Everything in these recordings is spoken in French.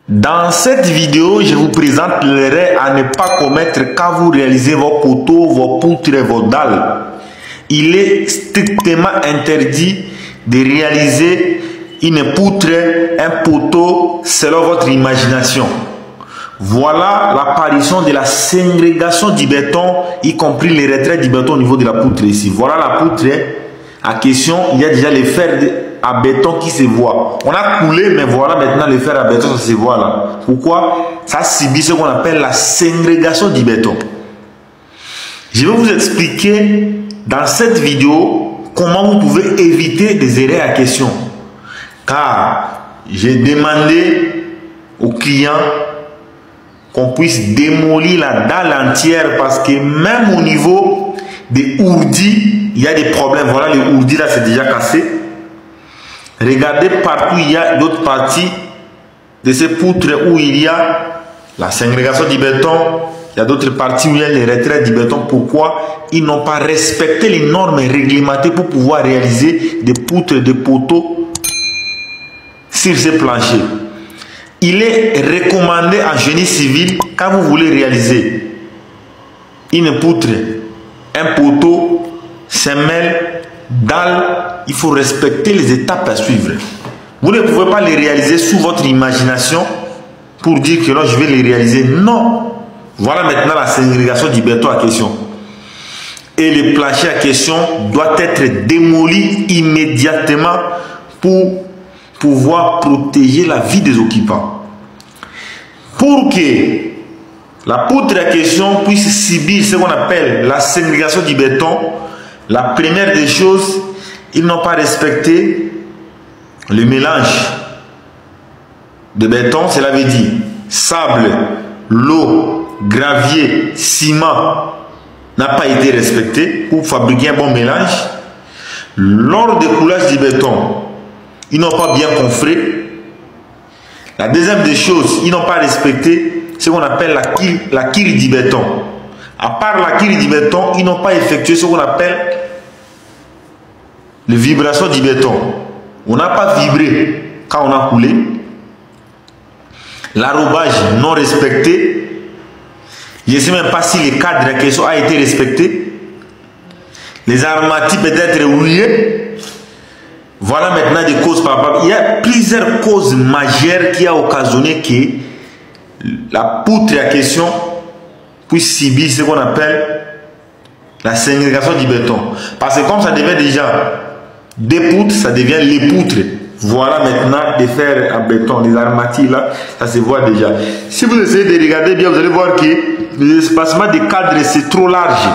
Dans cette vidéo, je vous présente l'erreur à ne pas commettre quand vous réalisez vos poteaux, vos poutres et vos dalles. Il est strictement interdit de réaliser une poutre, un poteau selon votre imagination. Voilà l'apparition de la ségrégation du béton, y compris les retraits du béton au niveau de la poutre ici. Voilà la poutre en question. Il y a déjà les fers à béton qui se voient. On a coulé, mais voilà maintenant les fers à béton, ça se voit là. Pourquoi? Ça subit ce qu'on appelle la ségrégation du béton. Je vais vous expliquer dans cette vidéo comment vous pouvez éviter des erreurs à question. Car j'ai demandé aux clients qu'on puisse démolir la dalle entière parce que même au niveau des ourdis, il y a des problèmes. Voilà, les ourdis là, c'est déjà cassé. Regardez partout, il y a d'autres parties de ces poutres où il y a la ségrégation du béton. Il y a d'autres parties où il y a les retraits du béton. Pourquoi? Ils n'ont pas respecté les normes réglementées pour pouvoir réaliser des poutres, des poteaux sur ces planchers. Il est recommandé en génie civil, quand vous voulez réaliser une poutre, un poteau, semelle, dalle, il faut respecter les étapes à suivre. Vous ne pouvez pas les réaliser sous votre imagination pour dire que là, je vais les réaliser. Non. Voilà maintenant la ségrégation du béton en question. Et le plancher en question doit être démoli immédiatement pour pouvoir protéger la vie des occupants. Pour que la poutre en question puisse subir ce qu'on appelle la ségrégation du béton, la première des choses, ils n'ont pas respecté le mélange de béton, cela veut dire sable, l'eau, gravier, ciment n'a pas été respecté pour fabriquer un bon mélange. Lors du coulage du béton, ils n'ont pas bien confré. La deuxième des choses, ils n'ont pas respecté ce qu'on appelle la quille du béton. À part la quille du béton, ils n'ont pas effectué ce qu'on appelle les vibrations du béton. On n'a pas vibré quand on a coulé. L'arrobage non respecté. Je ne sais même pas si le cadre de question a été respecté. Les armatis peut-être rouillés. Voilà maintenant des causes probables. Il y a plusieurs causes majeures qui ont occasionné que la poutre en question puisse subir ce qu'on appelle la ségrégation du béton. Parce que comme ça devient déjà des poutres, ça devient les poutres. Voilà maintenant des fers à béton, les armatis là, ça se voit déjà. Si vous essayez de regarder bien, vous allez voir que l'espacement des cadres c'est trop large.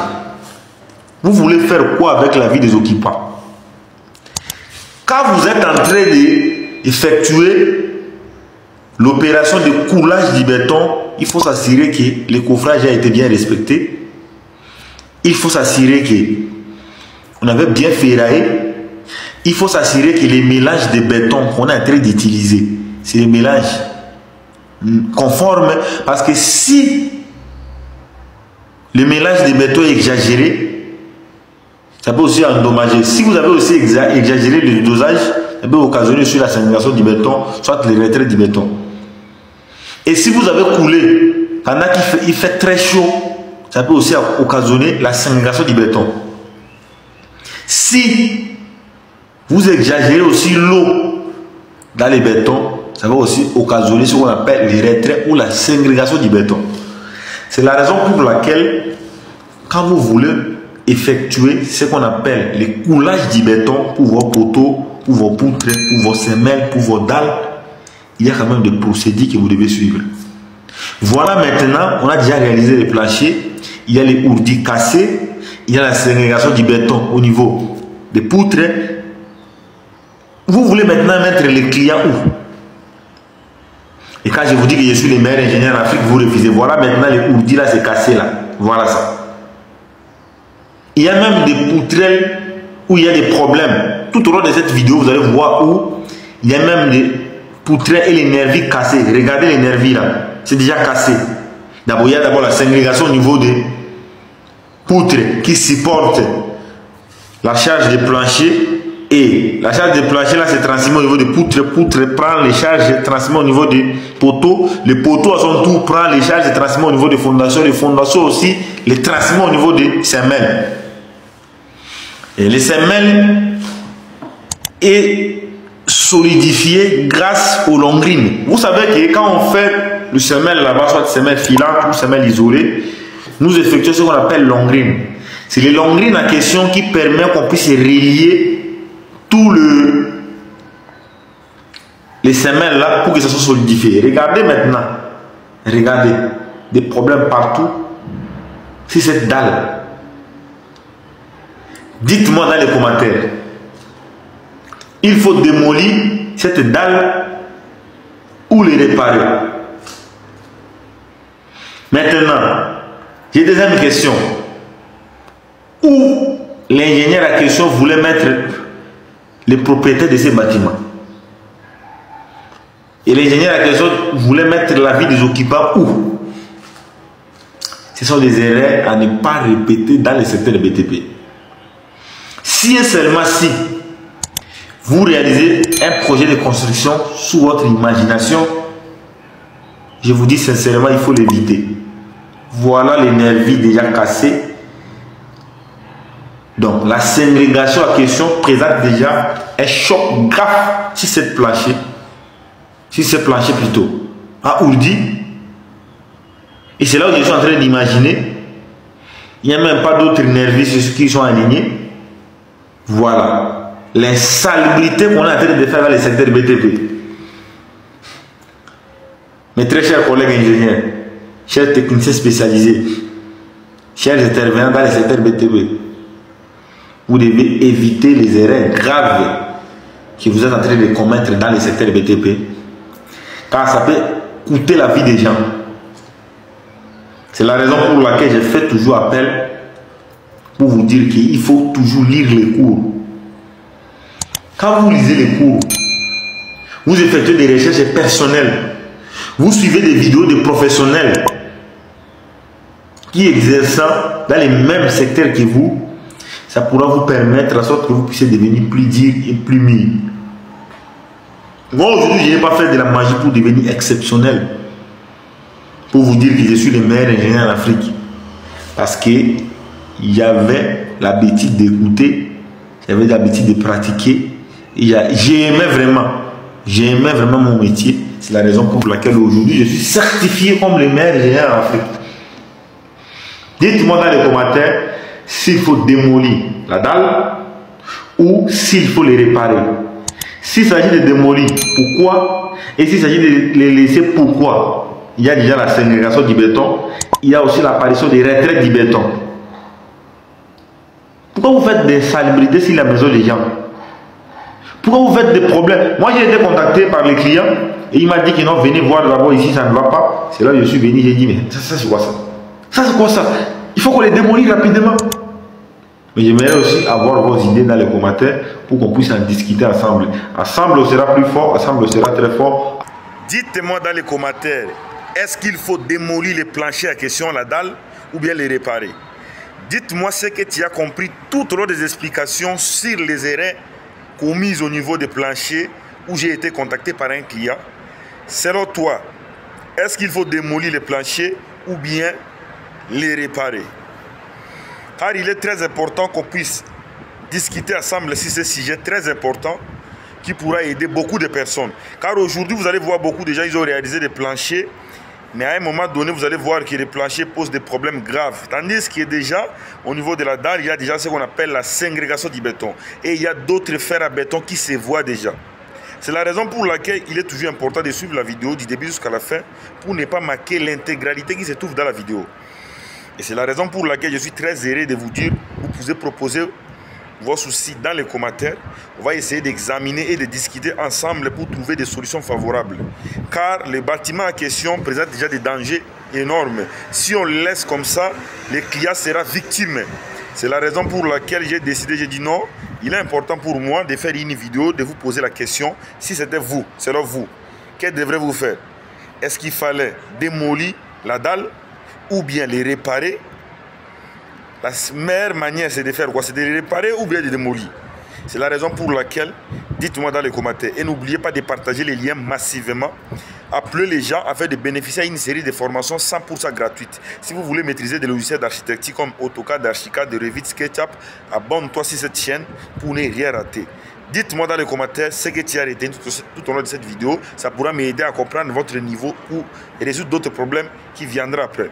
Vous voulez faire quoi avec la vie des occupants? Quand vous êtes en train d'effectuer l'opération de coulage du béton, il faut s'assurer que le coffrage a été bien respecté. Il faut s'assurer qu'on avait bien ferraillé. Il faut s'assurer que les mélanges de béton qu'on est en train d'utiliser, c'est des mélanges conformes. Parce que si le mélange de béton est exagéré, ça peut aussi endommager. Si vous avez aussi exagéré le dosage, ça peut occasionner sur la ségrégation du béton, soit les retraits du béton. Et si vous avez coulé, pendant qu'il fait très chaud, ça peut aussi occasionner la ségrégation du béton. Si vous exagérez aussi l'eau dans les bétons, ça va aussi occasionner ce qu'on appelle les retraits ou la ségrégation du béton. C'est la raison pour laquelle, quand vous voulez effectuer ce qu'on appelle les coulages du béton pour vos poteaux, pour vos poutres, pour vos semelles, pour vos dalles, il y a quand même des procédures que vous devez suivre. Voilà maintenant, on a déjà réalisé les planchers, il y a les ourdis cassés, il y a la ségrégation du béton au niveau des poutres. Vous voulez maintenant mettre les clients où? Et quand je vous dis que je suis le meilleur ingénieur en Afrique, vous refusez. Voilà maintenant les ourdis là, c'est cassé là. Voilà ça. Il y a même des poutrelles où il y a des problèmes. Tout au long de cette vidéo, vous allez voir où il y a même des poutrelles et les nervis cassés. Regardez les nervis là. C'est déjà cassé. D'abord, il y a d'abord la ségrégation au niveau des poutres qui supportent la charge des planchers. Et la charge de plancher là se transmet au niveau de poutre. Poutre prend les charges et transmet au niveau des poteaux. Le poteau à son tour prend les charges et transmet au niveau des fondations. Les fondations aussi les transmet au niveau des semelles. Et les semelles est solidifié grâce aux longrines. Vous savez que quand on fait le semelle là-bas, soit semelle filante ou semelle isolée, nous effectuons ce qu'on appelle longrine. C'est les longrines en question qui permettent qu'on puisse relier tout les semelles là pour que ça soit solidifié. Regardez maintenant, regardez, des problèmes partout. C'est cette dalle. Dites-moi dans les commentaires, il faut démolir cette dalle ou les réparer. Maintenant, j'ai des deuxième question. Où l'ingénieur en question voulait mettre les propriétaires de ces bâtiments? Et l'ingénieur en question voulait mettre la vie des occupants où? Ce sont des erreurs à ne pas répéter dans le secteur de BTP. Si et seulement si vous réalisez un projet de construction sous votre imagination, je vous dis sincèrement, il faut l'éviter. Voilà les nervis déjà cassés. Donc, la ségrégation en question présente déjà un choc grave sur cette plancher. Sur ce plancher plutôt. À Ouldi. Et c'est là où je suis en train d'imaginer. Il n'y a même pas d'autres nervis qui sont alignés. Voilà. L'insalubrité qu'on est en train de faire dans le secteur BTP. Mes très chers collègues ingénieurs, chers techniciens spécialisés, chers intervenants dans le secteur BTP, vous devez éviter les erreurs graves que vous êtes en train de commettre dans le secteur BTP, car ça peut coûter la vie des gens. C'est la raison pour laquelle je fais toujours appel pour vous dire qu'il faut toujours lire les cours. Quand vous lisez les cours, vous effectuez des recherches personnelles, vous suivez des vidéos de professionnels qui exercent dans les mêmes secteurs que vous, ça pourra vous permettre à sorte que vous puissiez devenir plus dur et plus mieux. Moi aujourd'hui, je n'ai pas fait de la magie pour devenir exceptionnel, pour vous dire que je suis le meilleur ingénieur en Afrique, parce que j'avais l'habitude d'écouter, j'avais l'habitude de pratiquer, j'aimais vraiment mon métier. C'est la raison pour laquelle aujourd'hui je suis certifié comme le meilleur ingénieur en Afrique. Dites-moi dans les commentaires s'il faut démolir la dalle ou s'il faut les réparer. S'il s'agit de démolir, pourquoi? Et s'il s'agit de les laisser, pourquoi? Il y a déjà la ségrégation du béton, il y a aussi l'apparition des retraites du béton. Pourquoi vous faites des salubrités sur la maison des gens? Pourquoi vous faites des problèmes? Moi j'ai été contacté par les clients et il m'a dit que non, venez voir d'abord ici, ça ne va pas. C'est là que je suis venu, j'ai dit mais ça c'est quoi ça? Ça c'est quoi ça? Il faut qu'on les démolisse rapidement. Mais j'aimerais aussi avoir vos idées dans les commentaires pour qu'on puisse en discuter ensemble. Ensemble on sera plus fort, ensemble on sera très fort. Dites-moi dans les commentaires, est-ce qu'il faut démolir les planchers à question, la dalle, ou bien les réparer? Dites-moi ce que tu as compris tout au long des explications sur les erreurs commises au niveau des planchers où j'ai été contacté par un client. Selon toi, est-ce qu'il faut démolir les planchers ou bien les réparer? Car il est très important qu'on puisse discuter ensemble sur ce sujet très important qui pourra aider beaucoup de personnes. Car aujourd'hui, vous allez voir beaucoup de gens, ils ont réalisé des planchers, mais à un moment donné, vous allez voir que les planchers posent des problèmes graves. Tandis qu'il y a déjà, au niveau de la dalle, il y a déjà ce qu'on appelle la ségrégation du béton. Et il y a d'autres fers à béton qui se voient déjà. C'est la raison pour laquelle il est toujours important de suivre la vidéo du début jusqu'à la fin pour ne pas manquer l'intégralité qui se trouve dans la vidéo. Et c'est la raison pour laquelle je suis très heureux de vous dire, vous pouvez proposer vos soucis dans les commentaires. On va essayer d'examiner et de discuter ensemble pour trouver des solutions favorables. Car le bâtiment en question présente déjà des dangers énormes. Si on le laisse comme ça, le client sera victime. C'est la raison pour laquelle j'ai décidé, j'ai dit non, il est important pour moi de faire une vidéo, de vous poser la question, si c'était vous, selon vous, qu'est-ce que devrez-vous faire? Est-ce qu'il fallait démolir la dalle ou bien les réparer? La meilleure manière, c'est de faire quoi? C'est de les réparer ou bien de démolir. C'est la raison pour laquelle, dites-moi dans les commentaires. Et n'oubliez pas de partager les liens massivement. Appelez les gens afin de bénéficier à une série de formations 100% gratuites. Si vous voulez maîtriser des logiciels d'architecture comme AutoCAD, Archicad, Revit, SketchUp, abonne-toi sur cette chaîne pour ne rien rater. Dites-moi dans les commentaires ce que tu as retenu tout au long de cette vidéo. Ça pourra m'aider à comprendre votre niveau ou résoudre d'autres problèmes qui viendront après.